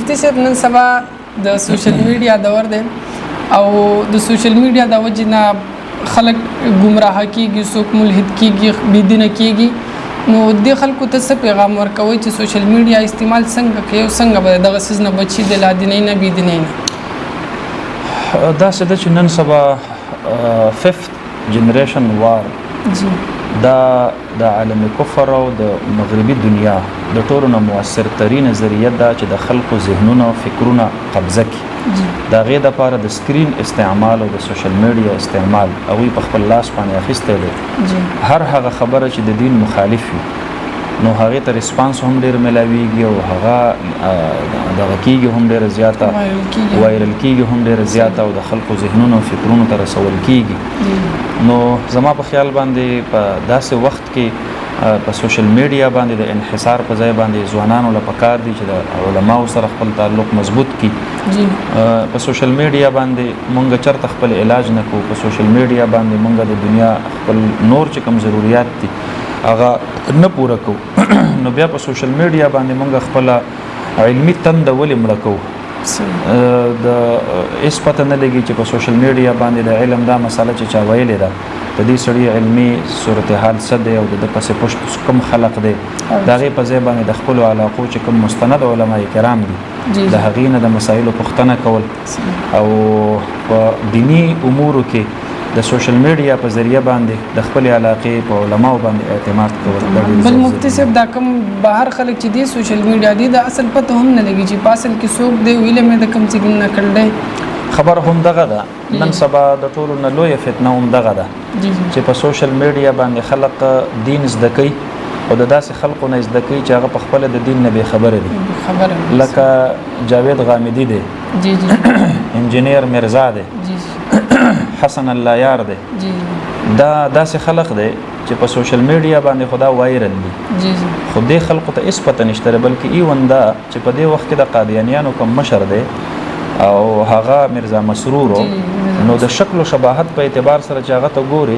مفتي صاحب نن سبا د سوشل میډیا دور دی او د سوشل میډیا د وجې نه خلک ګمراه کیږي، څوک ملحد کیږي، بېدینه کیږي. نو دې خلکو ته څه پیغام ورکوئ چې سوشل میډیا استعمال څنګه کوي او څنګه به دغه څیز نه بچي د لادینۍ نه بېدینۍ نه؟ داسې ده چې نن سبا ففت جنریشن وار دا د عالم کفر او د مغربي دنیا د ټولو نه مؤثر ترین ذریعه ده چې د خلکو ذهنونه او فکرونه قبضه کړي. د هغې دپاره د سکرین استعمال او د سوشل میډیا استعمال هغوی په خپل لاس باندې اخیستی دی. هر هغه خبره چې د دین مخالف وي نو هغې ته ریسپانس هم ډېر میلاویږي او هغه دغه کېږي هم ډېره زیاته، وایرل کېږي هم ډېره زیاته او د خلکو ذهنونو او فکرونو ته رسول کېږي. نو زما په خیال باندې په داسې وخت کې په سوشل میډیا باندې د انحصار په ځای باندې ځوانانو له پکار دي چې د علماو سره خپل تعلق مضبوط کړي. په سوشل میډیا باندې مونږ چېرته خپل علاج نه کوو، په سوشل میډیا باندې مونږ د دنیا خپل نور چې کوم ضروریات دي هغه نه پوره کوو. نو بیا په سوشل میډیا باندې مونږ خپله علمي تنده ولې مړه کوو؟ د هېڅ پته نه لګي چې په سوشل میډیا باندې د علم دا مسله چې چا ویلې ده د دې سړي علمي صورتحال څه دی او د ده پسې پشت کوم خلق دی، د هغې په ځای باندې د خپلو علاقو چې کوم مستند علما کرام دي د هغې نه د مسایلو پوښتنه کول او په دیني امورو کې د سوشل میډیا په ذریعه باندې د خپل علاقې په علماو باندې اعتماد کول. بل مفتي صاحب دا کوم بهر خلک چې دي سوشل میډیا دي د اصل پته هم نه لګي چې په اصل کې څوک دی، علم یې د کوم ځای نه کړی دی. خبر هم دغه ده. نن سبا د ټولو نه لویه فتنه هم دغه ده چې په سوشل میډیا باندې خلک دین زده کوي او د داسې خلکو نه زده کوي چې هغه په خپله د دین نه بې خبره دي. لکه جاوید غامدي دی، انجینیر مرزا دی، حسن الله یار دی. دا داسې خلق دی چې په سوشل میډیا باندې خدا وایرل دي خو دې خلقو ته هېڅ پته نشته بلکې ایون دا چې په دې وخت کې د قادیانیانو کوم مشر دی او هغه مرزا مسرور نو د شکل او شباهت په اعتبار سره چې هغه ته ګوري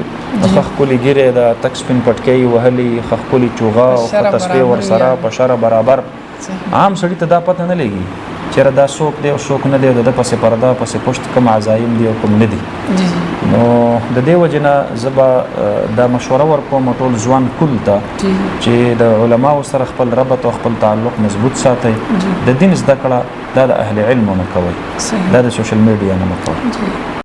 ښه ښکلې ږیرې ده، تک سپین پټکۍ وهلي، ښه ښکلې چوغه او ښه تسبیح ورسره په شره برابر. عام سړي ته دا پته نه لګي چېرې دا څوک دی او څوک نه دی، د ده پسې پرده پسې پشت کوم عزایم دي او کوم نه دي. نو د دې وجې نه زه به دا مشوره ورکوم ټول ځوان کل ته چې د علماو سره خپل ربط او خپل تعلق مضبوط ساتئ. د دین زده کړه دا د اهل علمو نه کوئ، دا د سوشل میډیا نه مه کوئ.